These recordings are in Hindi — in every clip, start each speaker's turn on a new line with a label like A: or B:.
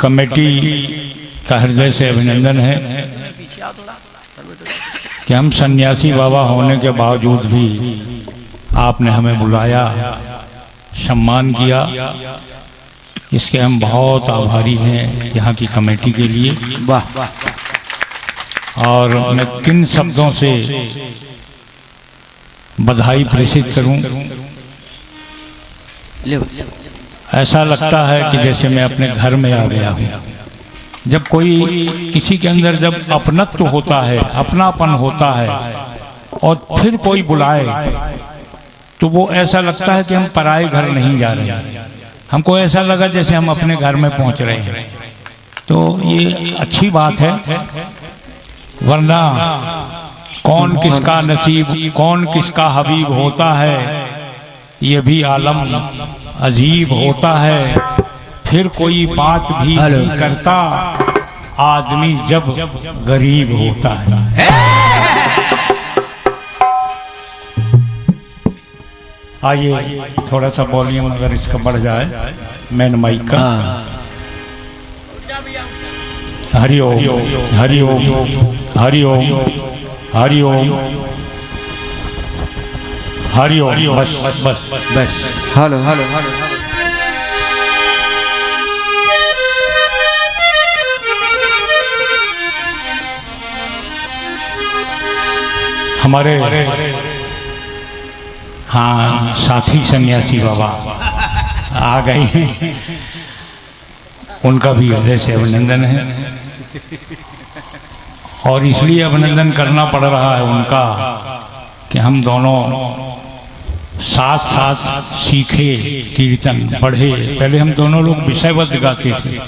A: कमेटी का हृदय से अभिनंदन है कि हम सन्यासी बाबा होने के बावजूद भी आपने हमें बुलाया, सम्मान किया। इसके हम बहुत आभारी हैं यहाँ की कमेटी के लिए।
B: वाह।
A: और मैं किन शब्दों से बधाई प्रेषित करूं, ऐसा लगता है कि जैसे मैं अपने घर में आ गया हूं। जब कोई किसी के अंदर जब अपनत्व होता है, अपनापन होता है और फिर कोई बुलाए तो वो ऐसा लगता है कि हम पराए घर नहीं जा रहे हैं। हमको ऐसा लगा जैसे हम अपने घर में पहुंच रहे हैं। तो ये अच्छी बात है, वरना कौन किसका नसीब, कौन किसका हबीब होता है, ये भी आलम अजीब होता है। फिर कोई बात भी नहीं करता आदमी जब गरीब होता है। आइए थोड़ा सा वॉल्यूम अगर इसका बढ़ जाए, मैन माइक का। हरि ओम, हरि ओम, हरि ओम, हरि ओम, हरि ओम। बस बस बस बस।
B: Hello hello hello.
A: हमारे हाँ साथी सन्यासी बाबा आ गए हैं, उनका भी हृदय से अभिनंदन है। और इसलिए अभिनंदन करना पड़ रहा है उनका कि हम दोनों साथ साथ सीखे, कीर्तन पढ़े। पहले हम दोनों लोग विषयबद्ध गाते थे,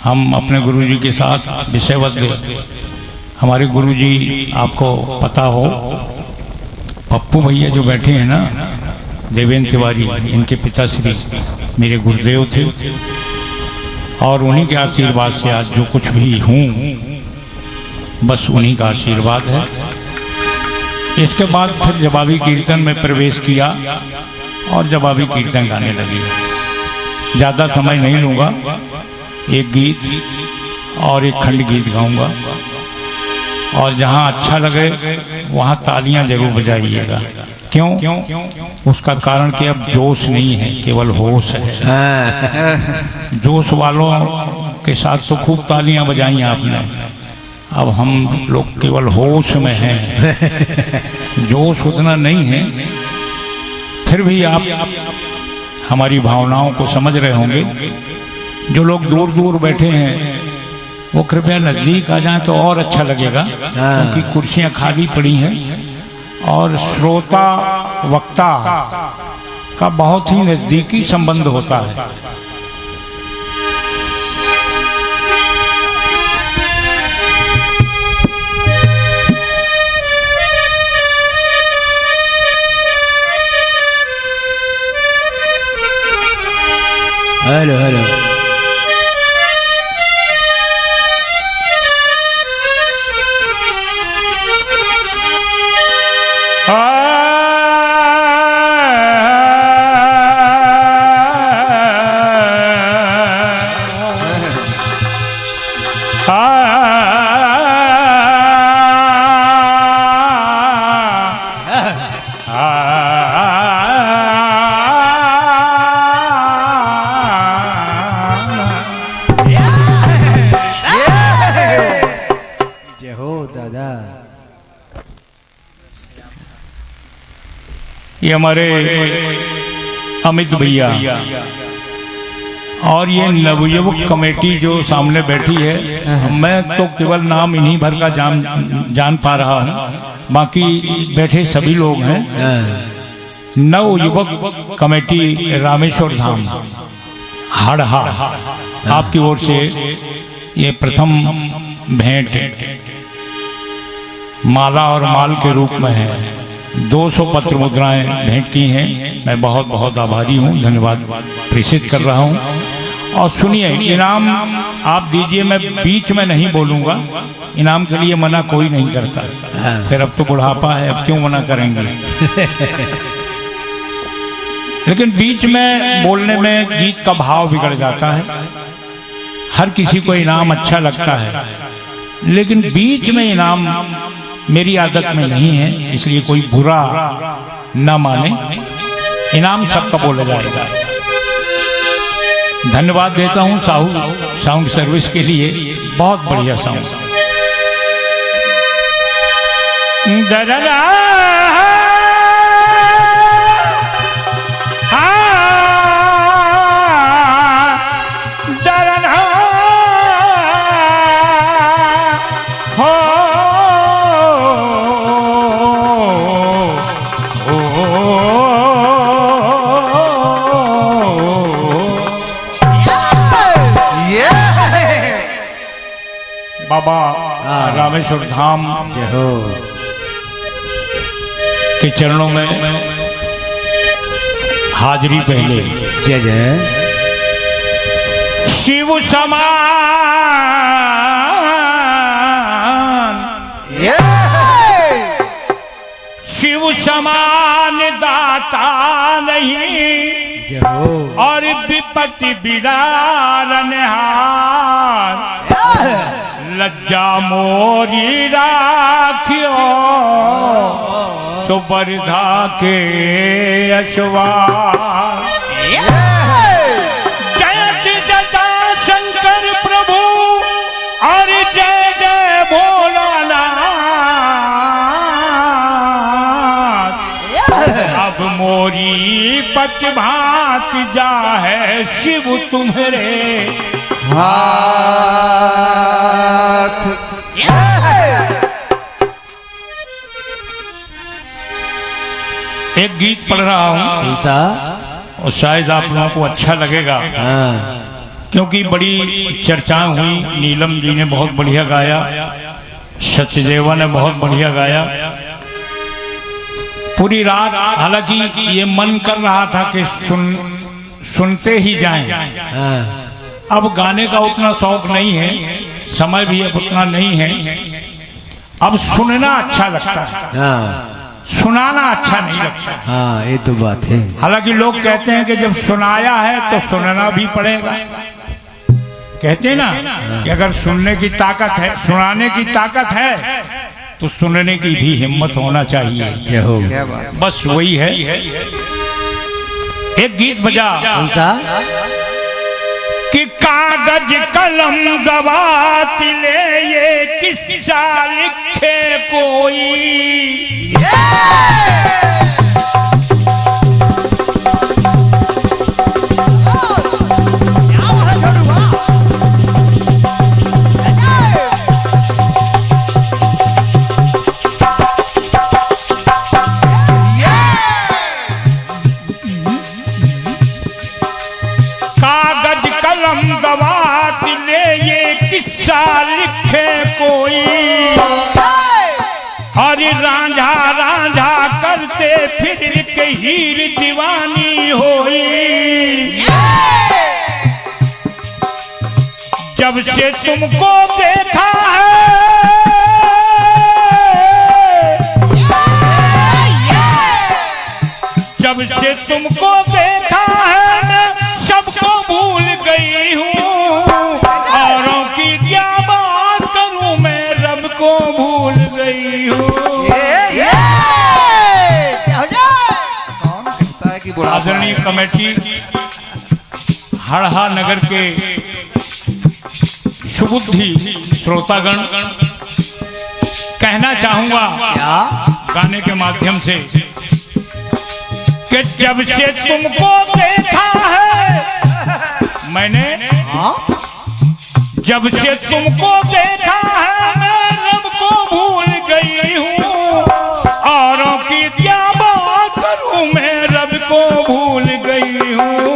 A: हम अपने गुरुजी के साथ विषयबद्ध। हमारे गुरुजी आपको पता हो, पप्पू भैया जो बैठे हैं ना, देवेंद्र तिवारी, इनके पिताश्री मेरे गुरुदेव थे। और उन्हीं के आशीर्वाद से आज जो कुछ भी हूँ, बस उन्हीं का आशीर्वाद है। इसके बाद फिर जवाबी कीर्तन में प्रवेश किया और जवाबी कीर्तन गाने लगे। ज़्यादा समय नहीं लूँगा, एक गीत और एक खंड गीत गाऊँगा। और जहाँ अच्छा लगे वहाँ तालियां जरूर बजाइएगा। क्यों? उसका कारण कि अब जोश नहीं है, केवल होश है। जोश वालों के साथ तो खूब तालियां बजाई आपने, अब हम लोग केवल होश में हैं, जोश उतना नहीं है। फिर भी आप हमारी भावनाओं को समझ रहे होंगे। जो लोग दूर दूर बैठे हैं वो कृपया नजदीक आ जाएं तो और अच्छा लगेगा, क्योंकि कुर्सियां खाली पड़ी हैं और श्रोता वक्ता का बहुत ही नजदीकी संबंध होता है।
B: Hello hello.
A: ये हमारे अमित भैया और ये नवयुवक कमेटी जो सामने बैठी है, मैं तो केवल नाम इन्हीं भर का जान पा रहा हूँ, बाकी बैठे सभी लोग हैं। नवयुवक कमेटी रामेश्वर धाम हड़हा, आपकी ओर से ये प्रथम भेंट माला और माल के रूप में है। 200 पत्र मुद्राएं भेंट की हैं। मैं बहुत बहुत आभारी हूँ, धन्यवाद प्रेषित कर रहा हूँ। और सुनिए, इनाम आप दीजिए, मैं बीच में नहीं बोलूँगा। इनाम के लिए मना कोई नहीं करता, फिर अब तो बुढ़ापा है, अब क्यों मना करेंगे। लेकिन बीच में बोलने में गीत का भाव बिगड़ जाता है। हर किसी को इनाम अच्छा लगता है, लेकिन बीच में इनाम मेरी आदत में नहीं है, इसलिए कोई बुरा ना माने। इनाम सबका बोला जाएगा। धन्यवाद देता हूं साहू साउंड सर्विस के लिए, बहुत बढ़िया साउंड। बाबा रामेश्वर धाम के चरणों में हाजिरी पहले।
B: जय जय।
A: शिव समान शिव समान दाता नहीं, और विपत्ति बिदारन हार। लज्जा मोरी राखियो सुबरधा के अश्वार। जय जटा शंकर प्रभु और जय जय भोलानाथ। अब मोरी पतिभात जा है शिव तुम्हारे हाथ। एक गीत पढ़ रहा हूं और शायद आप लोगों को अच्छा लगेगा, क्योंकि बड़ी चर्चाएं हुई। नीलम जी ने बहुत बढ़िया गाया, सत्यदेवा ने बहुत बढ़िया गाया पूरी रात। हालांकि ये मन कर रहा था कि सुनते ही जाएं। अब गाने का उतना शौक नहीं है, समय भी अब उतना नहीं है। अब सुनना अच्छा लगता है, सुनाना अच्छा नहीं लगता।
B: हाँ, ये तो बात है।
A: हालांकि लोग कहते हैं कि जब सुनाया है तो सुनना भी पड़ेगा। कहते हैं ना कि अगर सुनने की ताकत है, सुनाने की ताकत है, तो सुनने की भी हिम्मत होना चाहिए। बस वही है। एक गीत बजा कि कागज कलम दवात ले ये किस्सा लिखे कोई। दवात ले ये किस्सा लिखे कोई। और रांझा रांझा करते फिर के हीर दीवानी होई। जब से तुमको देखा है, जब से तुमको देखा है, मैं सबको भूल गई हूँ। औरों की क्या बात करूं, मैं रब को भूल गई हूँ। आदरणीय कमेटी हड़हा नगर के सुबुद्धि श्रोतागण, कहना चाहूंगा गाने के माध्यम से कि जब से तुमको देखा है मैंने, जब से तुमको देखा है, मैं रब को भूल गई हूँ। औरों की क्या बात करूं, मैं रब को भूल गई हूँ।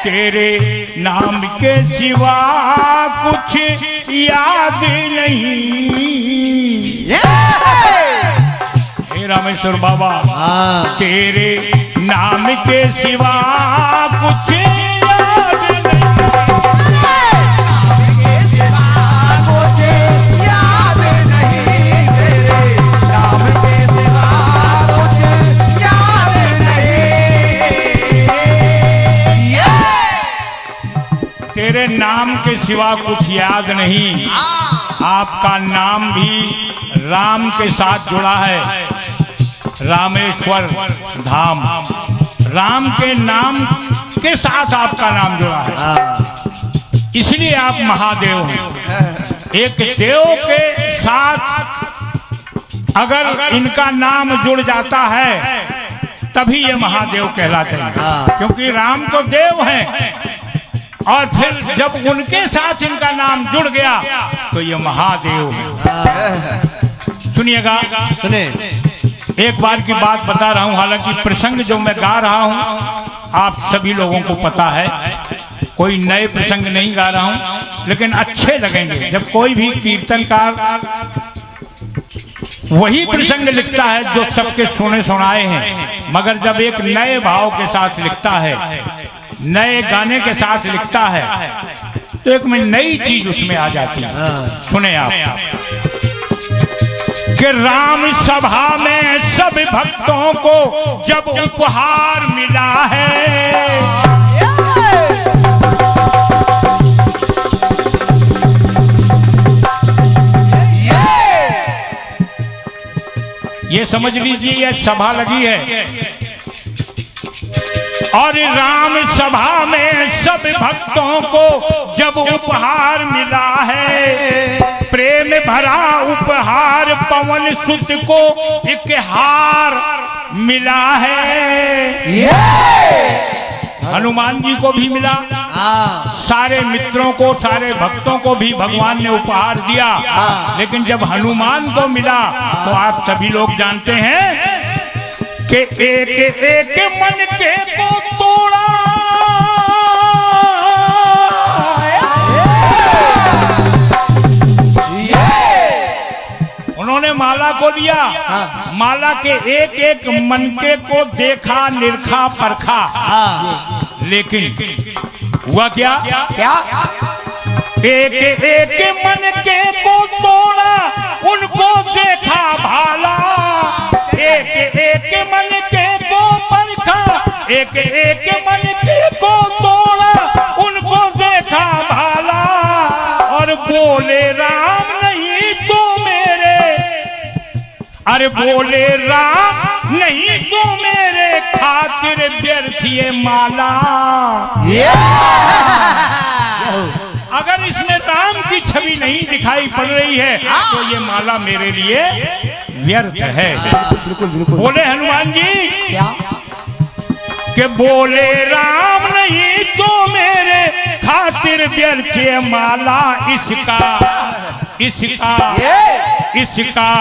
A: तेरे नाम के सिवा कुछ याद नहीं। हे रामेश्वर बाबा, तेरे नाम के सिवा कुछ याद नहीं। तेरे नाम के सिवा कुछ याद नहीं। तेरे नाम के सिवा कुछ याद नहीं। आपका नाम भी राम के साथ जुड़ा है, रामेश्वर धाम। राम के नाम के साथ आपका नाम जुड़ा है, इसलिए आप महादेव हैं। एक देव के साथ अगर इनका नाम जुड़ जाता है तभी ये महादेव कहलाते हैं, क्योंकि राम तो देव हैं और फिर जब उनके साथ इनका नाम जुड़ गया तो ये महादेव हैं। सुनिएगा,
B: सुने।
A: एक बार की बात बता रहा हूं, हालांकि प्रसंग जो मैं गा रहा हूं आप सभी लोगों को पता है, कोई नए प्रसंग नहीं गा रहा हूं, लेकिन अच्छे लगेंगे। जब कोई भी कीर्तनकार वही प्रसंग लिखता है जो सबके सुने सुनाए हैं, मगर जब एक नए भाव के साथ लिखता है, नए गाने के साथ लिखता है, तो एक में नई चीज उसमें आ जाती है। सुने आप कि राम सभा में सब भक्तों को जब उपहार मिला है, ये समझ लीजिए ये सभा लगी है, और राम सभा में सब भक्तों को जब उपहार मिला है, प्रेम भरा उपहार पवन सुत को एक हार मिला है। हनुमान जी को भी मिला, सारे मित्रों को, सारे भक्तों को भी भगवान ने उपहार दिया, लेकिन जब हनुमान को मिला तो आप सभी लोग जानते हैं कि एक एक मन के को तोड़ा, उन्होंने माला को लिया, माला के एक एक मनके को देखा, निरखा, परखा, लेकिन हुआ क्या? एक एक मनके को तोड़ा, उनको देखा भाला, एक एक मनके को परखा, एक एक मनके को तोड़ा, उनको देखा भाला, और बोले राम नहीं तो मेरे, अरे बोले राम नहीं तो मेरे खातिर व्यर्थ ये माला। अगर इसमें राम की छवि नहीं दिखाई पड़ रही है तो ये माला मेरे लिए व्यर्थ है। बोले हनुमान जी कि बोले राम नहीं तो मेरे खातिर व्यर्थ ये माला, इसका इसका इसका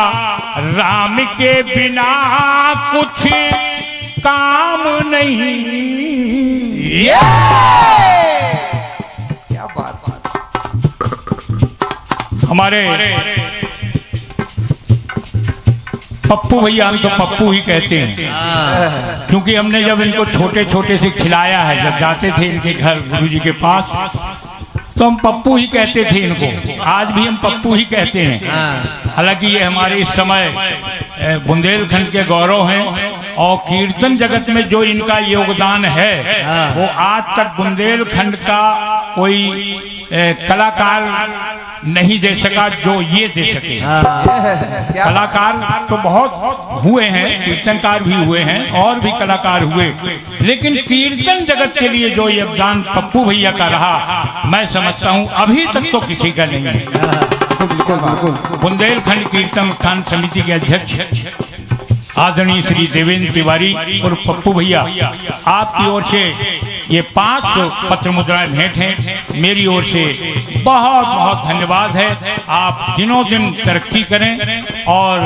A: राम के बिना कुछ काम नहीं। क्या बात। हमारे पप्पू भैया, हम तो पप्पू ही कहते हैं, क्योंकि हमने जब इनको छोटे छोटे से खिलाया है, जब जाते थे इनके घर गुरुजी के पास, तो हम पप्पू ही कहते थे इनको, आज भी हम पप्पू ही कहते हैं। हालांकि ये हमारे इस समय बुंदेलखंड के गौरव हैं, और कीर्तन जगत में जो इनका योगदान है वो आज तक बुंदेलखंड का कोई कलाकार नहीं दे सका जो ये दे सके। कलाकार तो बहुत हुए हैं, कीर्तनकार भी हुए हैं और भी कलाकार हुए, लेकिन कीर्तन जगत के लिए जो योगदान पप्पू भैया का रहा, मैं समझता हूँ अभी तक तो किसी का नहीं है। बुंदेलखंड कीर्तन उत्थान समिति के अध्यक्ष आदरणीय श्री देवेंद्र तिवारी और पप्पू भैया, आपकी ओर से ये 500 पत्र मुद्राएं भेंट हैं। मेरी ओर से बहुत बहुत धन्यवाद है। आप दिनों दिन तरक्की करें और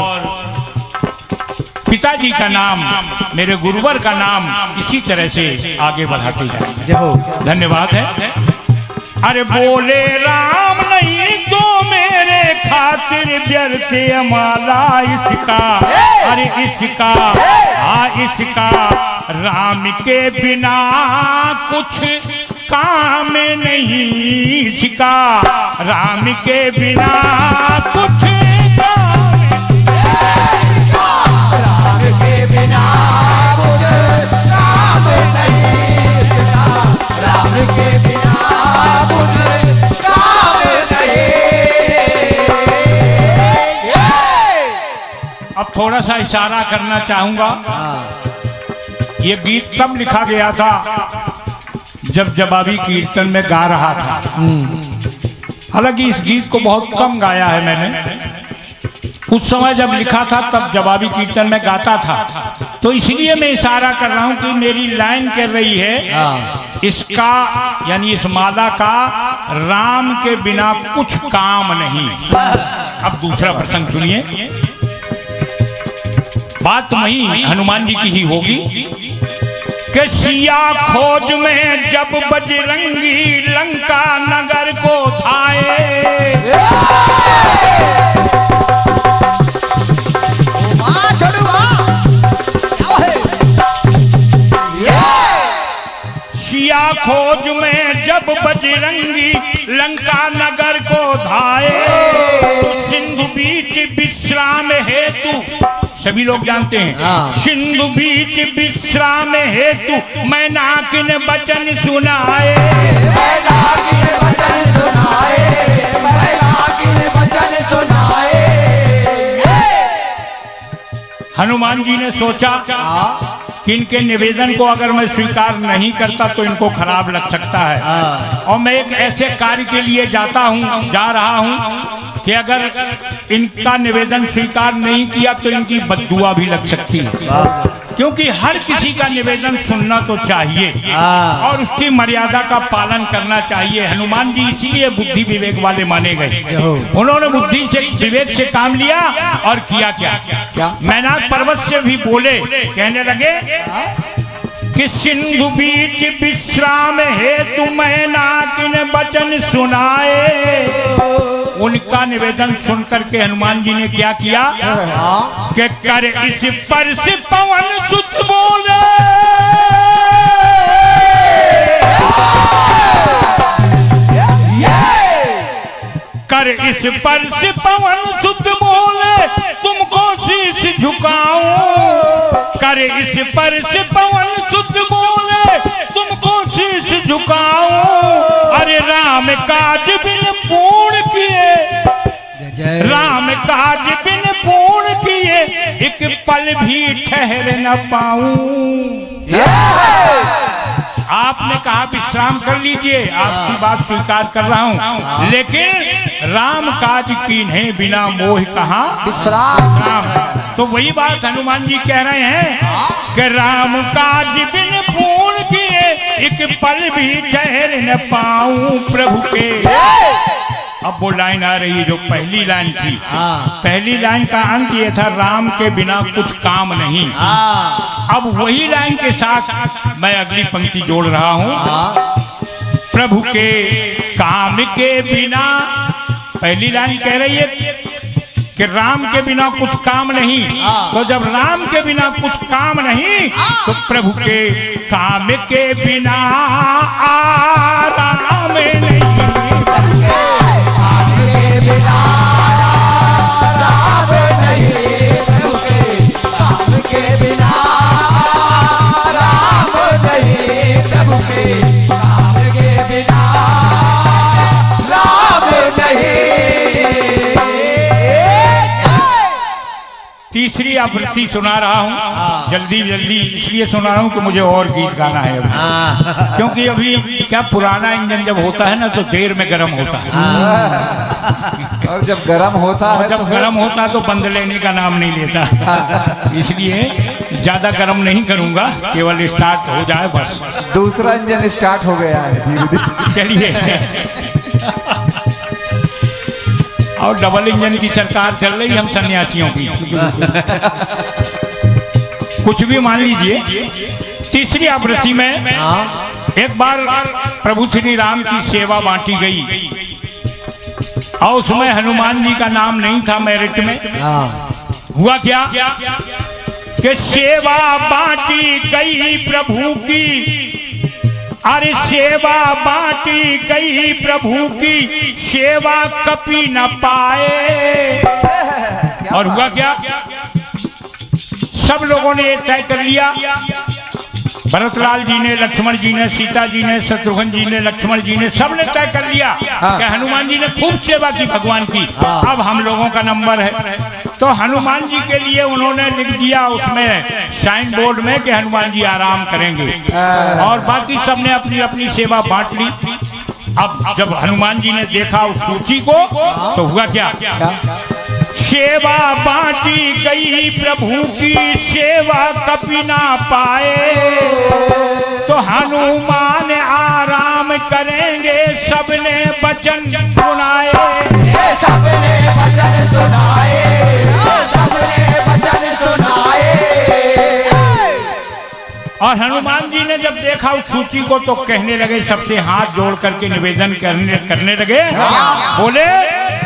A: पिताजी का नाम, मेरे गुरुवर का नाम इसी तरह से आगे बढ़ाते जाएं। धन्यवाद है। अरे बोले राम नहीं तो मेरे खातिर व्यर्थ माला, इसका अरे इसका इसका राम के बिना कुछ काम नहीं, इसका राम के बिना कुछ काम नहीं, राम के बिना कुछ काम नहीं, राम के बिना कुछ अब थोड़ा सा इशारा करना चाहूंगा।
B: हाँ
A: ये गीत तब लिखा गया था जब जवाबी कीर्तन में गा रहा था। हालांकि इस गीत को बहुत कम गाया है मैंने। उस समय जब लिखा था तब जवाबी कीर्तन में गाता था, तो इसलिए मैं इशारा कर रहा हूं कि मेरी लाइन कर रही है इसका, यानी इस माला का राम के बिना कुछ काम नहीं। अब दूसरा प्रसंग सुनिए। बात वही हनुमान जी की ही होगी कि सिया खोज में जब बजरंगी लंका नगर को धाए, सिया खोज में जब बजरंगी लंका नगर को धाए, तो सिंधु बीच विश्राम हेतु, सभी लोग जानते हैं, सिंधु बीच विश्राम हेतु मैं नाकिन वचन सुनाए, मैं नाकिन वचन सुनाए, मैं नाकिन वचन सुनाए। हनुमान जी ने सोचा कि इनके निवेदन को अगर मैं स्वीकार नहीं करता तो इनको खराब लग सकता है, और मैं एक ऐसे कार्य के लिए जा रहा हूं कि अगर इनका निवेदन स्वीकार नहीं किया तो इनकी बद्दुआ भी लग सकती है, क्योंकि हर किसी का निवेदन सुनना तो चाहिए और उसकी मर्यादा का पालन करना चाहिए। हनुमान जी इसीलिए बुद्धि विवेक वाले माने गए। उन्होंने बुद्धि से विवेक से काम लिया और किया क्या? मैनाक पर्वत से भी बोले, कहने लगे कि सिंधु बीच विश्राम हेतु मैनाकिन वचन सुनाए। उनका निवेदन सुनकर के हनुमान जी ने क्या किया कि कर इस पर से पवन सुत बोले, कर इस पर से पवन सुत बोले तुमको शीश झुकाऊं, कर इस पर से पवन सुत बोले तुमको शीश झुकाऊं। अरे राम काज बिन पूर्ण किए, राम काज बिन पूर्ण किए एक पल भी ठहर न पाऊं। आपने कहा विश्राम कर लीजिए, आपकी बात स्वीकार कर रहा हूं, लेकिन राम काज कीन्हे बिना मोह कहाँ विश्राम। तो वही बात हनुमान जी कह रहे हैं कि राम काज बिन पूर्ण किए एक पल भी ठहर न पाऊं प्रभु के। अब वो लाइन आ रही है जो पहली लाइन थी। पहली लाइन का अंत ये था, राम के बिना कुछ काम नहीं। अब वही लाइन के साथ मैं अगली पंक्ति जोड़ रहा हूं, प्रभु के काम के बिना। पहली लाइन कह रही है कि राम के बिना कुछ काम नहीं, तो जब राम के बिना कुछ काम नहीं तो प्रभु के काम के बिना आराम नहीं। तीसरी आवृत्ति सुना रहा हूँ, जल्दी जल्दी इसलिए सुना रहा हूँ कि मुझे और गीत गाना है अभी, क्योंकि अभी क्या पुराना इंजन जब होता है ना तो देर में गर्म होता है,
C: और जब गर्म होता है,
A: जब गर्म होता है तो बंद लेने का नाम नहीं लेता। इसलिए ज्यादा गर्म नहीं करूंगा, केवल स्टार्ट हो जाए बस।
C: दूसरा इंजन स्टार्ट हो गया है धीरे धीरे।
A: चलिए, और डबल इंजन की सरकार चल रही हम सन्यासियों की, कुछ भी मान लीजिए। तीसरी आवृत्ति में एक बार प्रभु श्री राम की सेवा बांटी गई और उसमें हनुमान जी का नाम नहीं था मेरिट में। हुआ क्या कि सेवा बांटी गई प्रभु की, अरे सेवा बांटी गई प्रभु की, सेवा कपी न पाए। और हुआ क्या, सब लोगों ने तय कर लिया, भरतलाल जी ने, लक्ष्मण जी ने, सीता जी ने, शत्रुघ्न जी ने, लक्ष्मण जी ने, सब ने तय कर लिया कि हनुमान जी ने खूब सेवा की भगवान की, अब हम लोगों का नंबर है। तो हनुमान जी के लिए उन्होंने लिख दिया उसमें साइन बोर्ड में कि हनुमान जी आराम करेंगे, और बाकी सबने अपनी अपनी सेवा बांट ली। अब जब हनुमान जी ने देखा उस सूची को तो हुआ क्या? सेवा बांटी गई प्रभु की सेवा कभी ना पाए, तो हनुमान आराम करेंगे सबने वचन सुनाए।
C: सबने वचन सुनाए, सबने वचन सुनाए।
A: और हनुमान जी ने जब देखा उस सूची को तो कहने लगे, सबसे हाथ जोड़ करके निवेदन करने लगे। बोले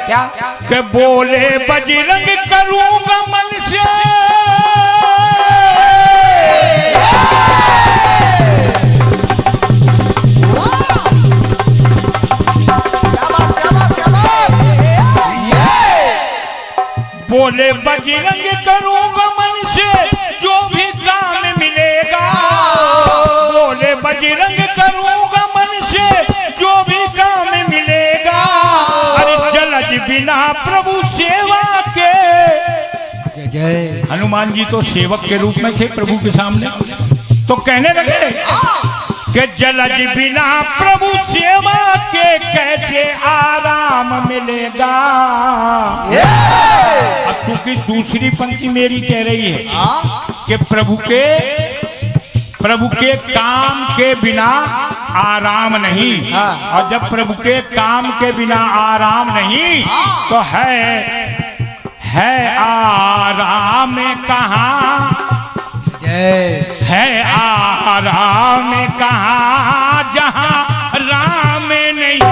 C: क्या?
A: कि बोले बजरंग करूंगा मन से, बोले बजरंग करूंगा मन से जो भी काम मिलेगा, बोले बजरंग करूंगा मन से जो भी काम मिलेगा। अरे जलज बिना प्रभु सेवा के,
B: जय जय।
A: हनुमान जी तो सेवक के रूप में थे प्रभु के सामने, तो कहने लगे कि जलज बिना प्रभु सेवा के कैसे आराम मिलेगा। अब क्योंकि दूसरी पंक्ति मेरी कह रही है कि प्रभु के काम के बिना आराम नहीं, और जब प्रभु के काम के बिना आराम नहीं तो है आराम कहाँ, है आराम कहाँ जहाँ राम नहीं।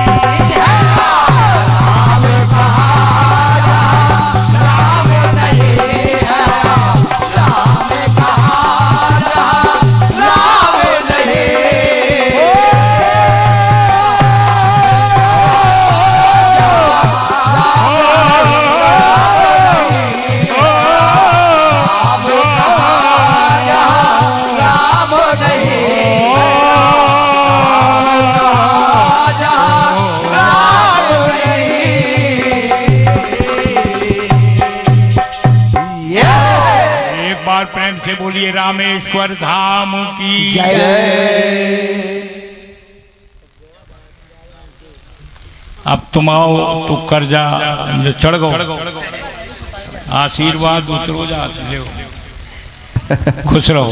A: प्रेम से बोलिए रामेश्वर धाम की जय। अब तुम आओ तो कर्जा चढ़ गो, आशीर्वाद उतरो जा, खुश रहो।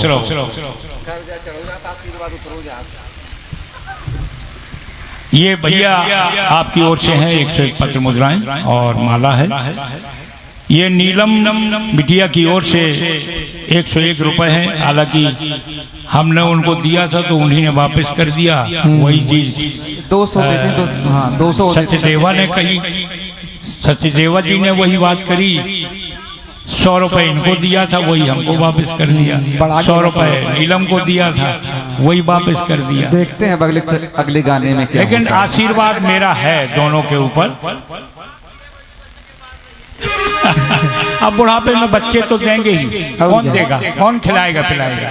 A: ये भैया आपकी ओर से है 101 पत्र मुद्राएं और माला है। ये नीलम बिटिया की ओर से 101 रुपए है, हालांकि हमने उनको दिया था तो उन्हीं ने वापस कर दिया। वही चीज
C: 200 देते, हाँ 200
A: सचदेवा ने कही, सचदेवा जी ने वही बात करी। 100 रुपए इनको दिया था, वही हमको वापस कर दिया। 100 रुपए नीलम को दिया था, वही वापस कर दिया।
C: देखते हैं अगले गाने में क्या।
A: लेकिन आशीर्वाद मेरा है दोनों के ऊपर। अब बुढ़ापे में बच्चे तो देंगे ही, कौन देगा, कौन खिलाएगा पिलाएगा।